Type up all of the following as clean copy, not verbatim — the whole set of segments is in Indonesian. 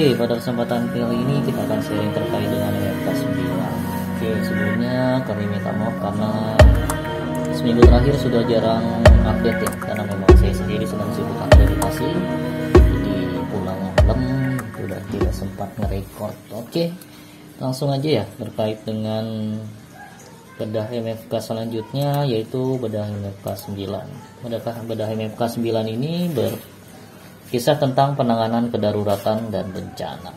Oke, pada kesempatan kali ini kita akan sharing terkait dengan MFK 9. Oke, sebelumnya kami minta maaf karena seminggu terakhir sudah jarang update ya, karena memang saya sendiri sedang sibuk akreditasi, jadi pulang malam sudah tidak sempat nge-record. Oke, langsung aja ya terkait dengan bedah MFK selanjutnya, yaitu bedah MFK 9. Bedah MFK 9 ini kisah tentang penanganan kedaruratan dan bencana.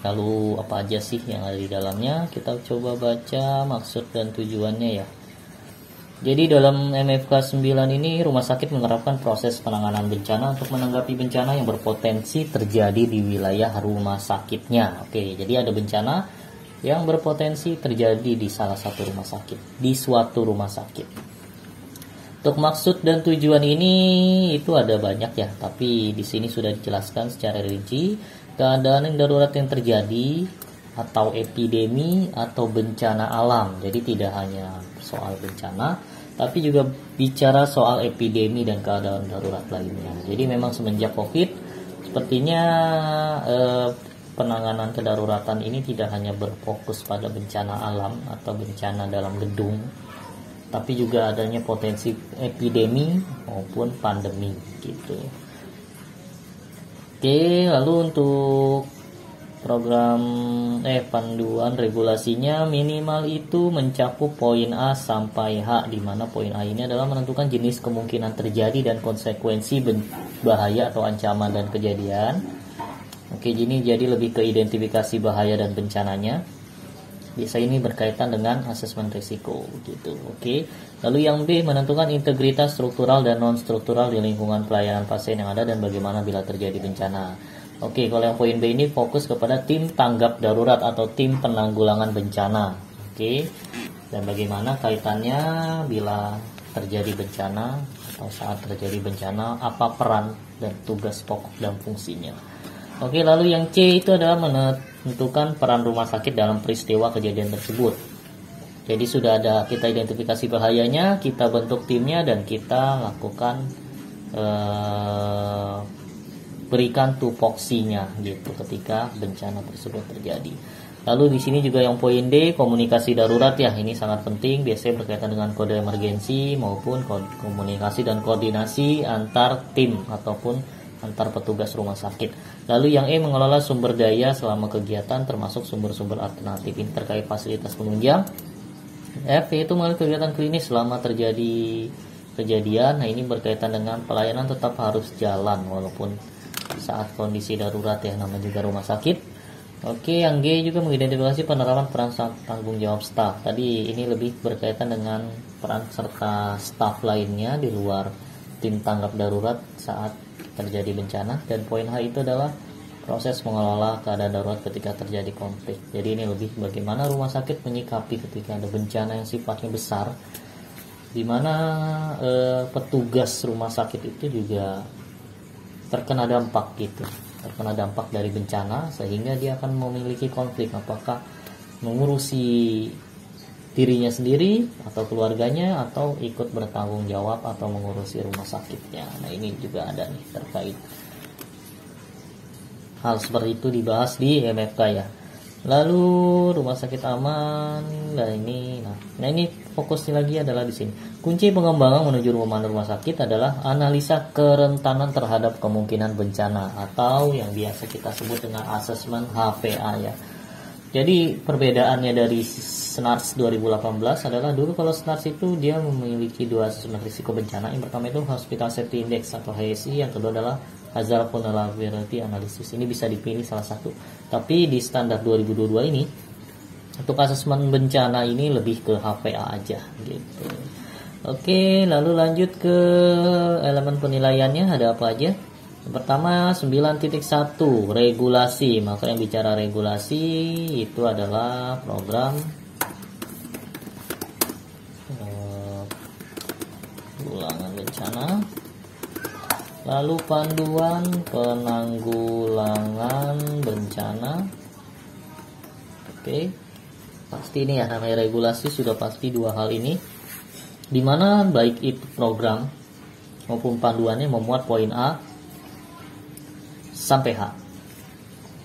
Lalu apa aja sih yang ada di dalamnya? Kita coba baca maksud dan tujuannya ya. Jadi dalam MFK 9 ini rumah sakit menerapkan proses penanganan bencana untuk menanggapi bencana yang berpotensi terjadi di wilayah rumah sakitnya. Oke, jadi ada bencana yang berpotensi terjadi di salah satu rumah sakit, di suatu rumah sakit. Untuk maksud dan tujuan ini itu ada banyak ya, tapi di sini sudah dijelaskan secara rinci keadaan yang darurat yang terjadi atau epidemi atau bencana alam. Jadi tidak hanya soal bencana, tapi juga bicara soal epidemi dan keadaan darurat lainnya. Jadi memang semenjak Covid, sepertinya penanganan kedaruratan ini tidak hanya berfokus pada bencana alam atau bencana dalam gedung, tapi juga adanya potensi epidemi maupun pandemi gitu. Oke, lalu untuk program panduan regulasinya minimal itu mencakup poin A sampai H, di mana poin A ini adalah menentukan jenis kemungkinan terjadi dan konsekuensi bahaya atau ancaman dan kejadian. Oke, jadi lebih ke identifikasi bahaya dan bencananya. Biasa ini berkaitan dengan asesmen risiko gitu. Oke. Lalu yang B menentukan integritas struktural dan non struktural di lingkungan pelayanan pasien yang ada dan bagaimana bila terjadi bencana. Oke, kalau yang poin B ini fokus kepada tim tanggap darurat atau tim penanggulangan bencana. Oke. Dan bagaimana kaitannya bila terjadi bencana atau saat terjadi bencana, apa peran dan tugas pokok dan fungsinya. Oke, lalu yang C itu adalah menentukan peran rumah sakit dalam peristiwa kejadian tersebut. Jadi sudah ada, kita identifikasi bahayanya, kita bentuk timnya, dan kita lakukan berikan tupoksinya gitu ketika bencana tersebut terjadi. Lalu di sini juga yang poin D, komunikasi darurat ya, ini sangat penting, biasanya berkaitan dengan kode emergensi maupun komunikasi dan koordinasi antar tim ataupun antar petugas rumah sakit. Lalu yang E mengelola sumber daya selama kegiatan termasuk sumber-sumber alternatif, ini terkait fasilitas penunjang. F yaitu mengenai kegiatan klinis selama terjadi kejadian. Nah, ini berkaitan dengan pelayanan tetap harus jalan walaupun saat kondisi darurat ya, namanya juga rumah sakit. Oke, yang G juga mengidentifikasi penerapan peran tanggung jawab staf. Tadi ini lebih berkaitan dengan peran serta staf lainnya di luar tim tanggap darurat saat terjadi bencana. Dan poin H itu adalah proses mengelola keadaan darurat ketika terjadi konflik. Jadi ini lebih bagaimana rumah sakit menyikapi ketika ada bencana yang sifatnya besar, di mana petugas rumah sakit itu juga terkena dampak gitu, terkena dampak dari bencana, sehingga dia akan memiliki konflik apakah mengurusi dirinya sendiri atau keluarganya atau ikut bertanggung jawab atau mengurusi rumah sakitnya. Nah, ini juga ada nih terkait hal seperti itu dibahas di MFK ya. Lalu rumah sakit aman. Nah ini fokusnya lagi adalah di sini. Kunci pengembangan menuju rumah sakit adalah analisa kerentanan terhadap kemungkinan bencana atau yang biasa kita sebut dengan asesmen HPA ya. Jadi perbedaannya dari SNARS 2018 adalah dulu kalau SNARS itu dia memiliki dua asesmen risiko bencana. Yang pertama itu Hospital Safety Index atau HSI, yang kedua adalah Hazard Vulnerability Analysis. Ini bisa dipilih salah satu. Tapi di standar 2022 ini untuk asesmen bencana ini lebih ke HPA aja gitu. Oke, lalu lanjut ke elemen penilaiannya, ada apa aja? Yang pertama 9.1 regulasi. Maka yang bicara regulasi itu adalah program penanggulangan bencana. Lalu panduan penanggulangan bencana. Oke. Pasti ini ya, namanya regulasi sudah pasti dua hal ini, dimana baik itu program maupun panduannya memuat poin A sampai H.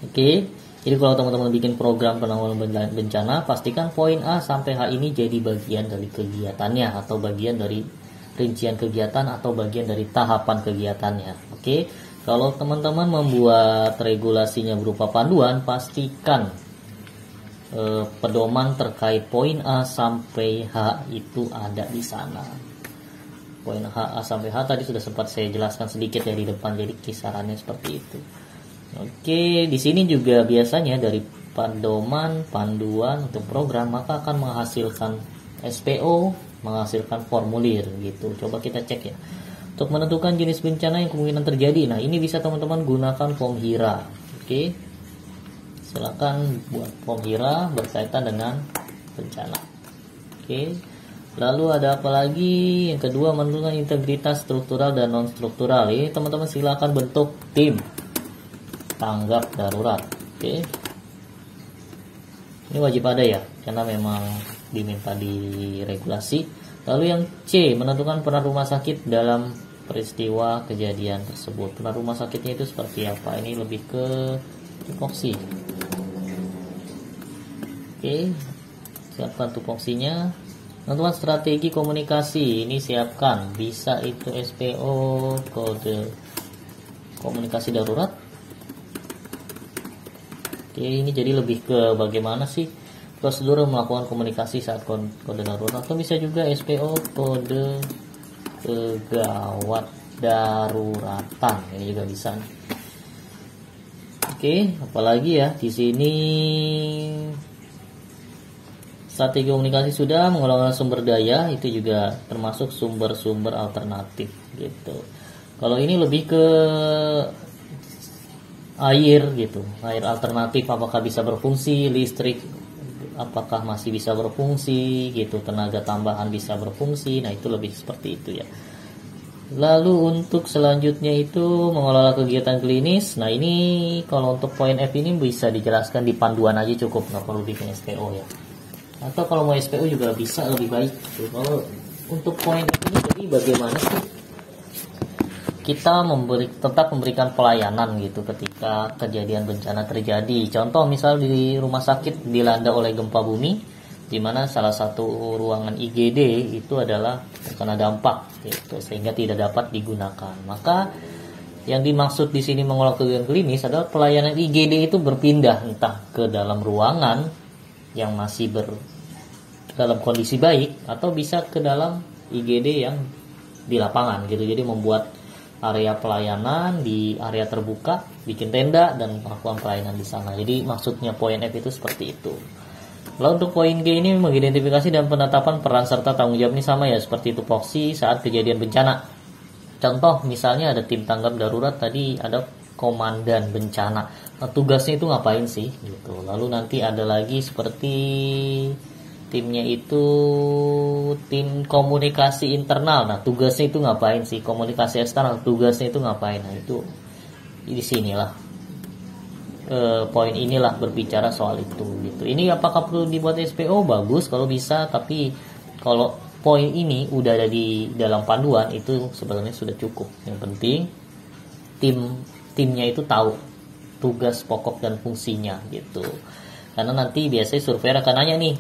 Oke. Jadi kalau teman-teman bikin program penanggulangan bencana, pastikan poin A sampai H ini jadi bagian dari kegiatannya atau bagian dari rincian kegiatan atau bagian dari tahapan kegiatannya. Oke. Kalau teman-teman membuat regulasinya berupa panduan, pastikan pedoman terkait poin A sampai H itu ada di sana. Poin A sampai H tadi sudah sempat saya jelaskan sedikit ya di depan, jadi kisarannya seperti itu. Oke, di sini juga biasanya dari pedoman panduan untuk program maka akan menghasilkan SPO, menghasilkan formulir gitu. Coba kita cek ya. Untuk menentukan jenis bencana yang kemungkinan terjadi. Nah, ini bisa teman-teman gunakan form HIRA. Oke. Silakan buat form HIRA berkaitan dengan bencana. Oke. Lalu ada apa lagi? Yang kedua, menentukan integritas struktural dan non struktural. Ini teman-teman silakan bentuk tim tanggap darurat. Oke. Ini wajib ada ya, karena memang diminta di regulasi. Lalu yang C, menentukan peran rumah sakit dalam peristiwa kejadian tersebut. Peran rumah sakitnya itu seperti apa? Ini lebih ke tupoksi. Oke. Siapkan tupoksinya. Menentukan strategi komunikasi. Ini siapkan. Bisa itu SPO, kode komunikasi darurat. Oke, ini jadi lebih ke bagaimana sih prosedur melakukan komunikasi saat kode darurat, atau bisa juga SPO kode kegawat daruratan. Ini juga bisa. Oke, apalagi ya di sini strategi komunikasi sudah, mengelola sumber daya itu juga termasuk sumber-sumber alternatif gitu. Kalau ini lebih ke air gitu, air alternatif apakah bisa berfungsi, listrik apakah masih bisa berfungsi gitu, tenaga tambahan bisa berfungsi. Nah, itu lebih seperti itu ya. Lalu untuk selanjutnya itu mengelola kegiatan klinis. Nah, ini kalau untuk poin F ini bisa dijelaskan di panduan aja cukup, nggak perlu bikin SPO ya. Atau kalau mau SPO juga bisa, lebih baik gitu. Kalau untuk poin F ini jadi bagaimana sih kita tetap memberikan pelayanan gitu ketika kejadian bencana terjadi. Contoh misal di rumah sakit dilanda oleh gempa bumi, di mana salah satu ruangan IGD itu adalah terkena dampak gitu, sehingga tidak dapat digunakan. Maka yang dimaksud di sini mengolah kegiatan klinis adalah pelayanan IGD itu berpindah entah ke dalam ruangan yang masih dalam kondisi baik, atau bisa ke dalam IGD yang di lapangan gitu. Jadi membuat area pelayanan di area terbuka, bikin tenda dan melakukan pelayanan di sana. Jadi maksudnya poin F itu seperti itu. Lalu untuk poin G ini mengidentifikasi dan penetapan peran serta tanggung jawab. Ini sama ya seperti tupoksi saat kejadian bencana. Contoh misalnya ada tim tanggap darurat, tadi ada komandan bencana. Nah, tugasnya itu ngapain sih gitu. Lalu nanti ada lagi seperti timnya itu tim komunikasi internal. Nah, tugasnya itu ngapain sih? Komunikasi eksternal, tugasnya itu ngapain? Nah, itu di sinilah poin inilah berbicara soal itu gitu. Ini apakah perlu dibuat SPO? Bagus kalau bisa, tapi kalau poin ini udah ada di dalam panduan itu sebenarnya sudah cukup. Yang penting timnya itu tahu tugas pokok dan fungsinya gitu. Karena nanti biasanya surveyor akan nanya nih,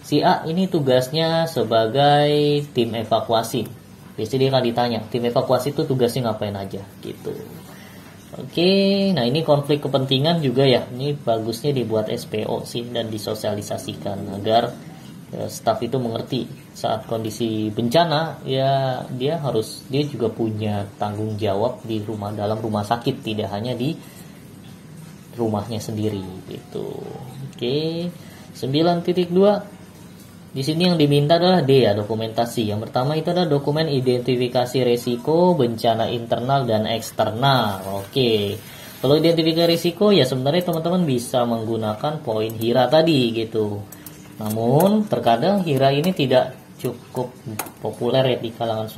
si A ini tugasnya sebagai tim evakuasi. Biasanya dia akan ditanya, tim evakuasi itu tugasnya ngapain aja gitu. Oke, nah ini konflik kepentingan juga ya. Ini bagusnya dibuat SPO sih dan disosialisasikan agar staf itu mengerti saat kondisi bencana ya dia juga punya tanggung jawab di dalam rumah sakit, tidak hanya di rumahnya sendiri gitu. Oke. 9.2 di sini yang diminta adalah D ya, dokumentasi. Yang pertama itu adalah dokumen identifikasi resiko bencana internal dan eksternal. Oke. Kalau identifikasi risiko ya sebenarnya teman-teman bisa menggunakan poin HIRA tadi gitu. Namun terkadang HIRA ini tidak cukup populer ya di kalangan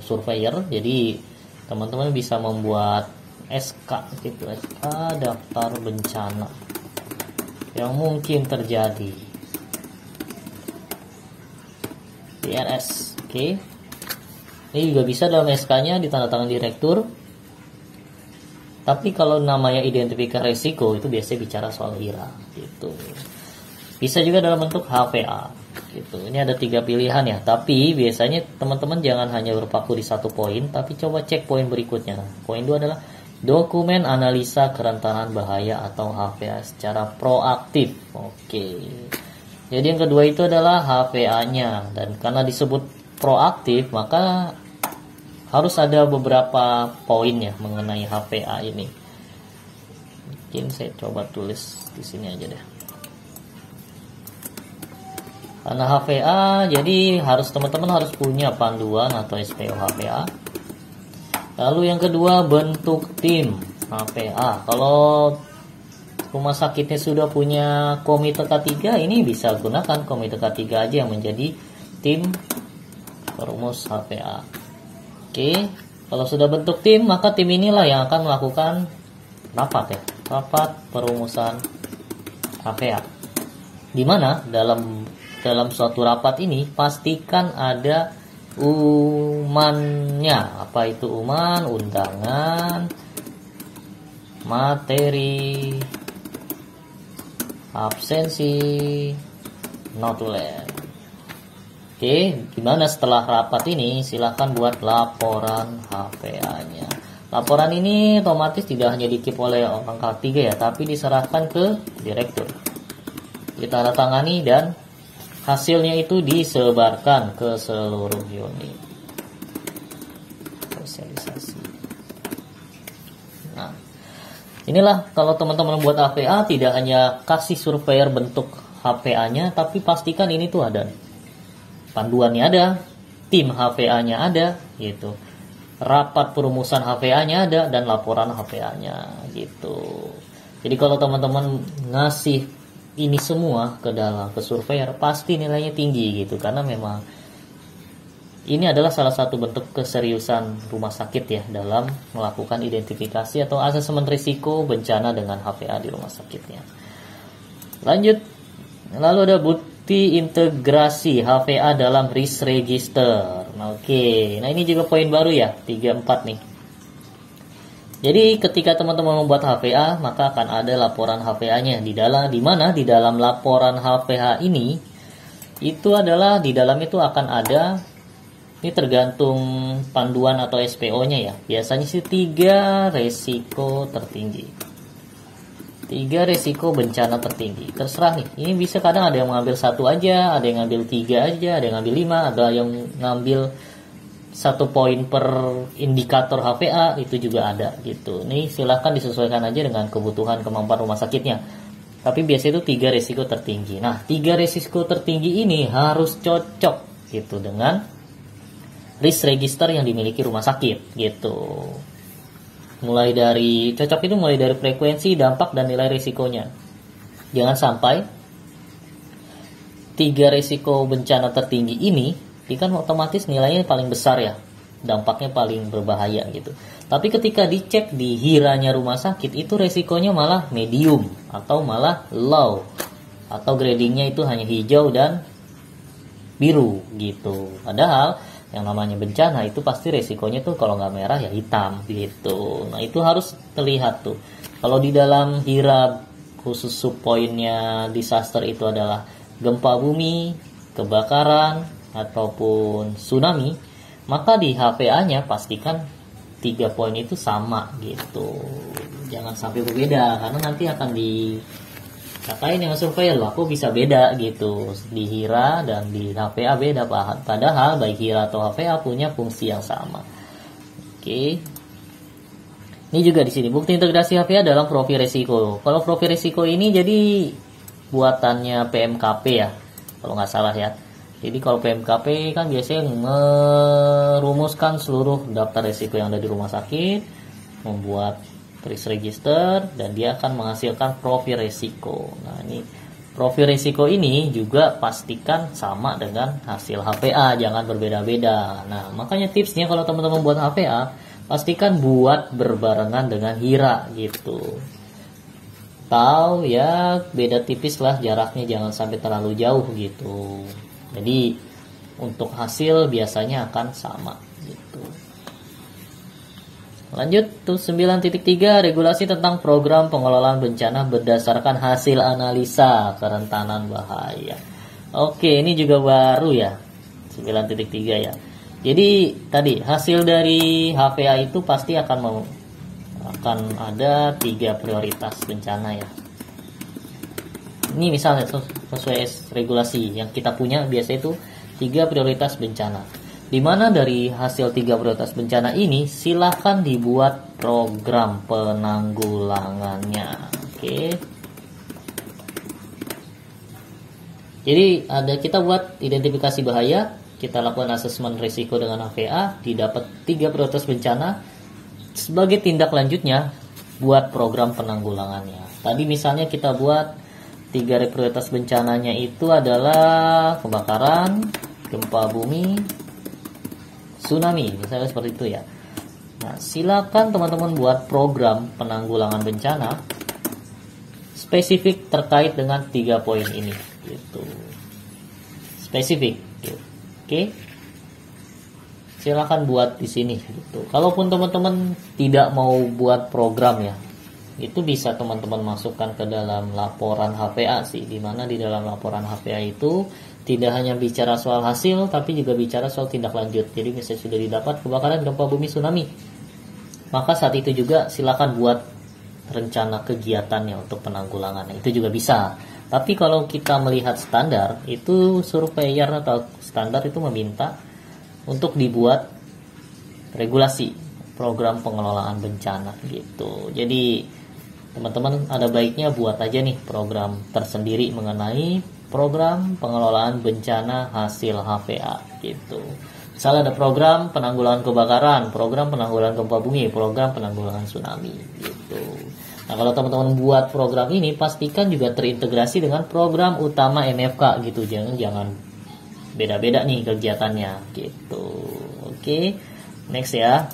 surveyor. Jadi teman-teman bisa membuat SK gitu, SK daftar bencana yang mungkin terjadi. DRS. Oke. Ini juga bisa dalam SK-nya ditandatangan direktur. Tapi kalau namanya identifikasi resiko itu biasanya bicara soal HIRA gitu. Bisa juga dalam bentuk HVA gitu. Ini ada 3 pilihan ya. Tapi biasanya teman-teman jangan hanya berpaku di satu poin, tapi coba cek poin berikutnya. Poin 2 adalah dokumen analisa kerentanan bahaya atau HVA secara proaktif. Oke. Jadi yang kedua itu adalah HVA-nya, dan karena disebut proaktif maka harus ada beberapa poin ya mengenai HVA ini. Mungkin saya coba tulis di sini aja deh. Karena HVA, jadi teman-teman harus punya panduan atau SPO HVA. Lalu yang kedua, bentuk tim HVA. Kalau rumah sakitnya sudah punya komite K3, ini bisa gunakan komite K3 aja yang menjadi tim perumus HVA. Oke, kalau sudah bentuk tim, maka tim inilah yang akan melakukan rapat ya, rapat perumusan HVA. Di mana dalam suatu rapat ini pastikan ada umannya. Apa itu uman? Undangan, materi, absensi, notulen. Oke, gimana setelah rapat ini? Silahkan buat laporan HVA-nya. Laporan ini otomatis tidak hanya dikip oleh orang K3 ya, tapi diserahkan ke direktur. Ditandatangani dan hasilnya itu disebarkan ke seluruh unit. Sosialisasi. Nah, inilah kalau teman-teman buat HVA tidak hanya kasih surveyor bentuk HVA-nya, tapi pastikan ini tuh ada panduannya, ada tim HVA-nya ada gitu, rapat perumusan HVA-nya ada, dan laporan HVA-nya gitu. Jadi kalau teman-teman ngasih ini semua ke surveyor, pasti nilainya tinggi gitu, karena memang ini adalah salah satu bentuk keseriusan rumah sakit ya dalam melakukan identifikasi atau asesmen risiko bencana dengan HVA di rumah sakitnya. Lanjut, lalu ada bukti integrasi HVA dalam risk register. Oke, nah ini juga poin baru ya, 3-4 nih. Jadi ketika teman-teman membuat HVA, maka akan ada laporan HVA-nya di dalam laporan HVA ini itu adalah di dalam itu akan ada, ini tergantung panduan atau SPO-nya ya. Biasanya sih 3 resiko tertinggi. 3 resiko bencana tertinggi. Terserah nih. Ini bisa kadang ada yang mengambil 1 aja, ada yang ngambil 3 aja, ada yang ngambil 5, ada yang ngambil 1 poin per indikator HVA, itu juga ada gitu. Nih silahkan disesuaikan aja dengan kebutuhan kemampuan rumah sakitnya. Tapi biasanya itu 3 resiko tertinggi. Nah, 3 resiko tertinggi ini harus cocok gitu dengan risk register yang dimiliki rumah sakit gitu. Mulai dari frekuensi, dampak, dan nilai risikonya. Jangan sampai 3 risiko bencana tertinggi ini kan otomatis nilainya paling besar ya, dampaknya paling berbahaya gitu. Tapi ketika dicek di HIRA-nya rumah sakit, itu resikonya malah medium atau malah low, atau gradingnya itu hanya hijau dan biru gitu. Padahal yang namanya bencana itu pasti resikonya tuh kalau nggak merah ya hitam gitu. Nah itu harus terlihat tuh. Kalau di dalam HIRA khusus subpoinnya disaster itu adalah gempa bumi, kebakaran, ataupun tsunami, maka di HVA-nya pastikan 3 poin itu sama gitu. Jangan sampai berbeda, karena nanti akan dikatain yang surveyor, loh aku bisa beda gitu. Di HIRA dan di HVA beda, padahal baik HIRA atau HVA punya fungsi yang sama. Oke. Ini juga di sini bukti integrasi HVA dalam profil resiko. Kalau profil resiko ini jadi buatannya PMKP ya, kalau nggak salah ya. Jadi kalau PMKP kan biasanya merumuskan seluruh daftar resiko yang ada di rumah sakit, membuat risk register, dan dia akan menghasilkan profil resiko. Nah ini profil resiko ini juga pastikan sama dengan hasil HVA, jangan berbeda-beda. Nah makanya tipsnya kalau teman-teman buat HVA, pastikan buat berbarengan dengan HIRA gitu. Tahu ya, beda tipis lah jaraknya, jangan sampai terlalu jauh gitu. Jadi untuk hasil biasanya akan sama gitu. Lanjut tuh 9.3 regulasi tentang program pengelolaan bencana berdasarkan hasil analisa kerentanan bahaya. Oke, ini juga baru ya. 9.3 ya. Jadi tadi hasil dari HPA itu pasti akan ada 3 prioritas bencana ya. Ini misalnya sesuai regulasi yang kita punya biasa itu 3 prioritas bencana. Di mana dari hasil 3 prioritas bencana ini silahkan dibuat program penanggulangannya. Oke. Jadi kita buat identifikasi bahaya, kita lakukan asesmen risiko dengan HPA, didapat 3 prioritas bencana. Sebagai tindak lanjutnya buat program penanggulangannya. Tadi misalnya kita buat 3 prioritas bencananya itu adalah kebakaran, gempa bumi, tsunami, misalnya seperti itu ya. Nah, silakan teman-teman buat program penanggulangan bencana spesifik terkait dengan 3 poin ini, gitu. Spesifik, gitu. Oke. Silakan buat di sini, gitu. Kalaupun teman-teman tidak mau buat program ya, itu bisa teman-teman masukkan ke dalam laporan HPA sih, dimana di dalam laporan HPA itu tidak hanya bicara soal hasil, tapi juga bicara soal tindak lanjut. Jadi misalnya sudah didapat kebakaran, gempa bumi, tsunami, maka saat itu juga silakan buat rencana kegiatannya untuk penanggulangannya. Itu juga bisa. Tapi kalau kita melihat standar, itu surveyor atau standar itu meminta untuk dibuat regulasi program pengelolaan bencana gitu. Jadi teman-teman ada baiknya buat aja nih program tersendiri mengenai program pengelolaan bencana hasil HPA gitu. Misalnya ada program penanggulangan kebakaran, program penanggulangan gempa bumi, program penanggulangan tsunami gitu. Nah, kalau teman-teman buat program ini pastikan juga terintegrasi dengan program utama NFK gitu. Jangan beda-beda nih kegiatannya gitu. Oke. Next ya.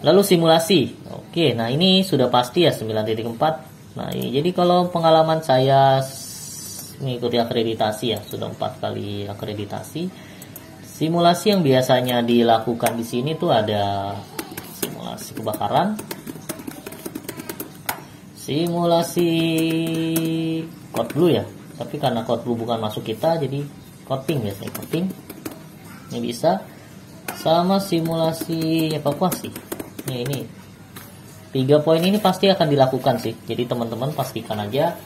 Lalu simulasi. Oke, nah ini sudah pasti ya 9.4. Nah, jadi kalau pengalaman saya mengikuti akreditasi ya, sudah 4 kali akreditasi. Simulasi yang biasanya dilakukan di sini tuh ada simulasi kebakaran, simulasi code blue ya, tapi karena code blue bukan masuk kita, jadi coding biasanya coding. Ini bisa sama simulasi evakuasi. Ya, ini 3 poin ini pasti akan dilakukan sih. Jadi teman-teman pastikan aja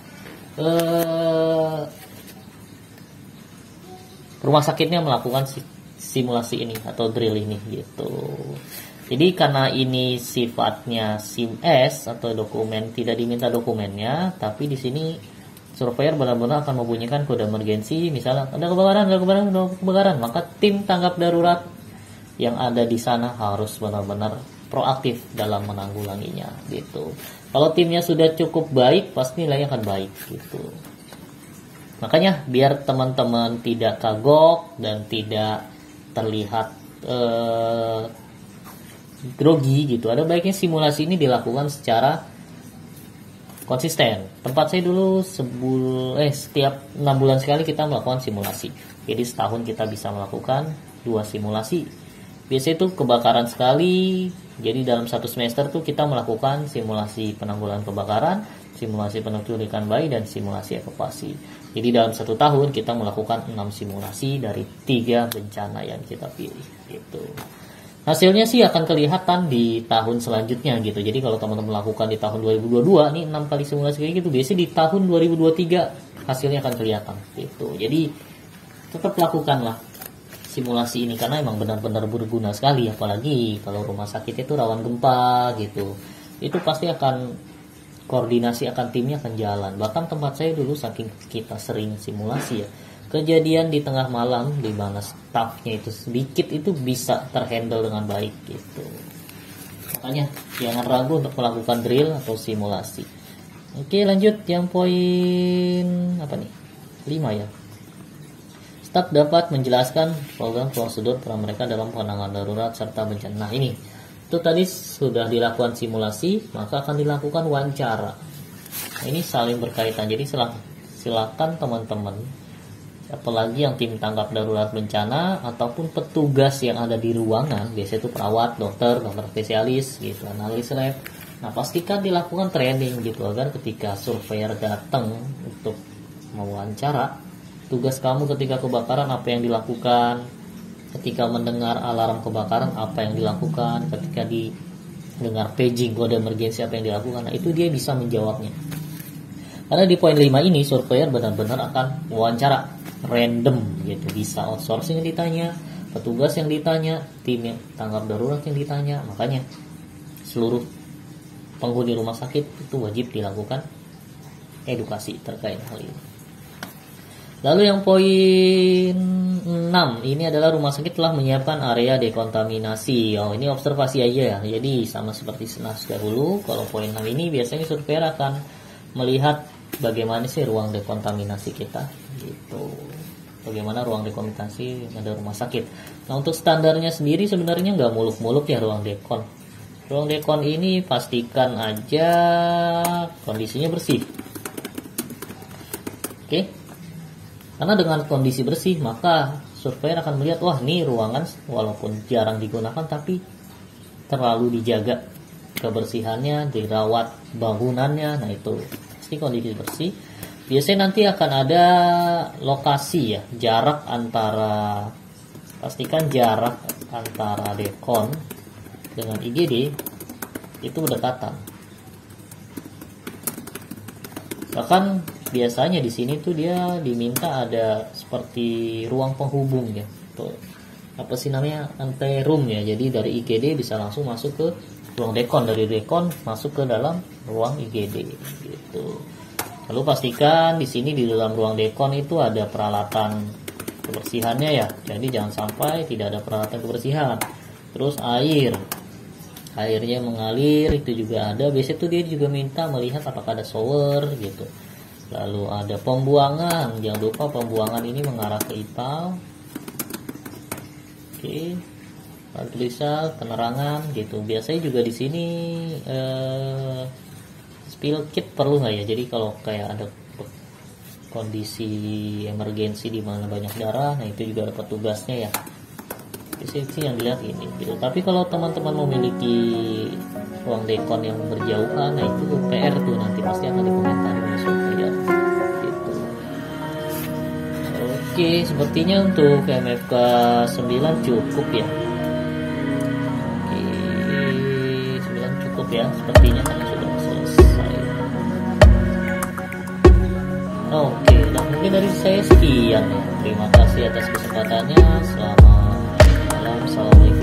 rumah sakitnya melakukan simulasi ini atau drill ini gitu. Jadi karena ini sifatnya SIM-S atau dokumen, tidak diminta dokumennya, tapi di sini surveyor benar-benar akan membunyikan kode emergensi. Misalnya ada kebakaran, maka tim tanggap darurat yang ada di sana harus benar-benar proaktif dalam menanggulanginya gitu. Kalau timnya sudah cukup baik, pasti nilainya akan baik gitu. Makanya biar teman-teman tidak kagok dan tidak terlihat grogi gitu, ada baiknya simulasi ini dilakukan secara konsisten. Tempat saya dulu setiap 6 bulan sekali kita melakukan simulasi. Jadi setahun kita bisa melakukan 2 simulasi. Biasanya itu kebakaran sekali. Jadi dalam 1 semester tuh kita melakukan simulasi penanggulangan kebakaran, simulasi penculikan bayi, dan simulasi evakuasi. Jadi dalam 1 tahun kita melakukan 6 simulasi dari 3 bencana yang kita pilih gitu. Hasilnya sih akan kelihatan di tahun selanjutnya gitu. Jadi kalau teman-teman melakukan di tahun 2022 nih 6 kali simulasi kayak gitu, biasanya di tahun 2023 hasilnya akan kelihatan gitu. Jadi tetap lakukanlah simulasi ini karena emang benar-benar berguna sekali, apalagi kalau rumah sakit itu rawan gempa gitu. Itu pasti akan koordinasi timnya akan jalan. Bahkan tempat saya dulu saking kita sering simulasi ya, kejadian di tengah malam di mana staffnya itu sedikit itu bisa terhandle dengan baik gitu. Makanya jangan ragu untuk melakukan drill atau simulasi. Oke, lanjut yang poin apa nih? 5 ya. Staf dapat menjelaskan program prosedur peran mereka dalam penanganan darurat serta bencana. Nah, ini itu tadi sudah dilakukan simulasi, maka akan dilakukan wawancara. Nah, ini saling berkaitan. Jadi silakan teman-teman apalagi yang tim tanggap darurat bencana ataupun petugas yang ada di ruangan, biasanya itu perawat, dokter spesialis gitu, analis lab. Nah, pastikan dilakukan training gitu agar ketika surveyor datang untuk mewawancara, tugas kamu ketika kebakaran apa yang dilakukan, ketika mendengar alarm kebakaran apa yang dilakukan, ketika didengar paging kode emergensi apa yang dilakukan. Nah, itu dia bisa menjawabnya. Karena di poin 5 ini surveyor benar-benar akan wawancara random gitu, bisa outsourcing yang ditanya, petugas yang ditanya, tim yang tanggap darurat yang ditanya. Makanya seluruh penghuni rumah sakit itu wajib dilakukan edukasi terkait hal ini. Lalu yang poin 6 ini adalah rumah sakit telah menyiapkan area dekontaminasi. Oh, ini observasi aja ya. Jadi sama seperti senas dahulu. Kalau poin 6 ini biasanya surveyor akan melihat bagaimana sih ruang dekontaminasi kita gitu. Bagaimana ruang dekontaminasi ada rumah sakit. Nah, untuk standarnya sendiri sebenarnya nggak muluk-muluk ya ruang dekon. Ruang dekon ini pastikan aja kondisinya bersih. Oke. Karena dengan kondisi bersih maka surveyor akan melihat, wah ini ruangan walaupun jarang digunakan tapi terlalu dijaga kebersihannya, dirawat bangunannya. Nah, itu pasti kondisi bersih. Biasanya nanti akan ada lokasi ya, jarak antara, pastikan jarak antara dekon dengan IGD itu berdekatan. Bahkan biasanya di sini tuh dia diminta ada seperti ruang penghubung ya, tuh apa sih namanya, anteroom ya. Jadi dari IGD bisa langsung masuk ke ruang dekon, dari dekon masuk ke dalam ruang IGD gitu. Lalu pastikan di sini di dalam ruang dekon itu ada peralatan kebersihannya ya. Jadi jangan sampai tidak ada peralatan kebersihan. Terus airnya mengalir itu juga ada. Biasanya tuh dia juga minta melihat apakah ada shower gitu. Lalu ada pembuangan. Jangan lupa pembuangan ini mengarah ke IPAL. Oke. Lalu tulisan penerangan gitu. Biasanya juga di sini spill kit perlu nggak ya? Jadi kalau kayak ada kondisi emergensi di mana banyak darah, nah itu juga ada petugasnya ya. Biasanya sih yang dilihat ini gitu. Tapi kalau teman-teman memiliki ruang dekon yang berjauhan, nah itu PR tuh nanti pasti akan dikomentari oleh surveyor gitu. Oke, sepertinya untuk MFK 9 cukup ya. Oke, 9 cukup ya sepertinya karena sudah selesai. Oke, nah mungkin dari saya sekian ya. Terima kasih atas kesempatannya. Selamat malam. Assalamualaikum.